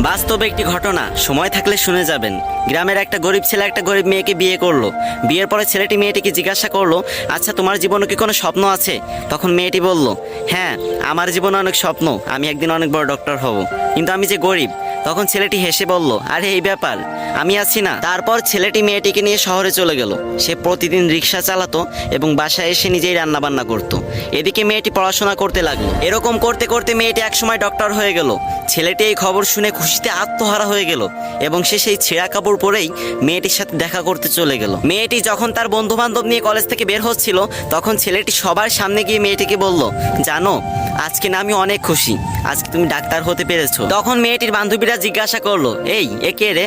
বাস্তবে একটি ঘটনা, সময় থাকলে শুনে যাবেন। গ্রামের একটা গরিব ছেলে একটা গরিব মেয়েকে বিয়ে করলো। বিয়ের পরে ছেলেটি মেয়েটিকে জিজ্ঞাসা করলো, আচ্ছা তোমার জীবনে কি কোনো স্বপ্ন আছে? তখন মেয়েটি বলল, হ্যাঁ আমার জীবনে অনেক স্বপ্ন, আমি একদিন অনেক বড় ডক্টর হব, কিন্তু আমি যে গরিব। তখন ছেলেটি হেসে বলল, আরে এই ব্যাপার, আমি আছি না। তারপর ছেলেটি মেয়েটিকে নিয়ে শহরে চলে গেল। সে প্রতিদিন রিক্সা চালাতো এবং বাসায় এসে নিজেই রান্না বান্না করতো। এদিকে মেয়েটি পড়াশোনা করতে লাগলো। এরকম করতে করতে মেয়েটি একসময় ডক্টর হয়ে গেল। ছেলেটি এই খবর শুনে খুশিতে আত্মহারা হয়ে গেল এবং সে সেই ছেঁড়া কাপড় পরেই মেয়েটির সাথে দেখা করতে চলে গেল। মেয়েটি যখন তার বন্ধু বান্ধব নিয়ে কলেজ থেকে বের হচ্ছিল, তখন ছেলেটি সবার সামনে গিয়ে মেয়েটিকে বলল, জানো আজকে না আমি অনেক খুশি, আজকে তুমি ডাক্তার হতে পেরেছো। তখন মেয়েটির বান্ধবীরা জিজ্ঞাসা করলো, এই এ কে রে?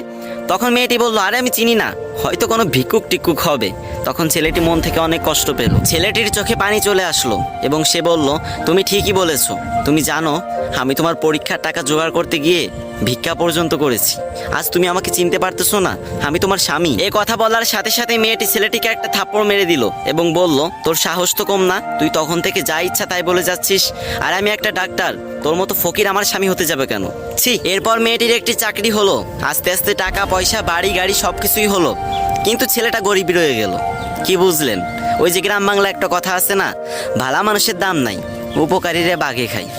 তখন মেয়েটি বলল, আরে আমি চিনি না, হয়তো কোনো ভিক্ষুক টিক্ষুক হবে। তখন ছেলেটি মন থেকে অনেক কষ্ট পেল। ছেলেটির চোখে পানি চলে আসলো এবং সে বলল, তুমি ঠিকই বলেছো। তুমি জানো আমি তোমার পরীক্ষার টাকা জোগাড় করতে গিয়ে ভিক্ষা পর্যন্ত করেছি। আজ তুমি আমাকে চিনতে পারতেছো না? আমি তোমার স্বামী। এ কথা বলার সাথে সাথে মেয়েটি ছেলেটিকে একটা থাপ্পড় মেরে দিল এবং বলল, তোর সাহস তো কম না, তুই তখন থেকে যা ইচ্ছা তাই বলে যাচ্ছিস, আর আমি একটা ডাক্তার, তোর মতো ফকির আমার স্বামী হতে যাবে কেন? ছি। এরপর মেয়েটির একটি চাকরি হলো, আস্তে আস্তে টাকা পয়সা বাড়ি গাড়ি সবকিছুই হলো, কিন্তু ছেলেটা গরিব রয়ে গেল। কি বুঝলেন? ওই যে গ্রাম বাংলা একটা কথা আছে না, ভালা মানুষের দাম নাই, উপকারীরা বাঘে খায়।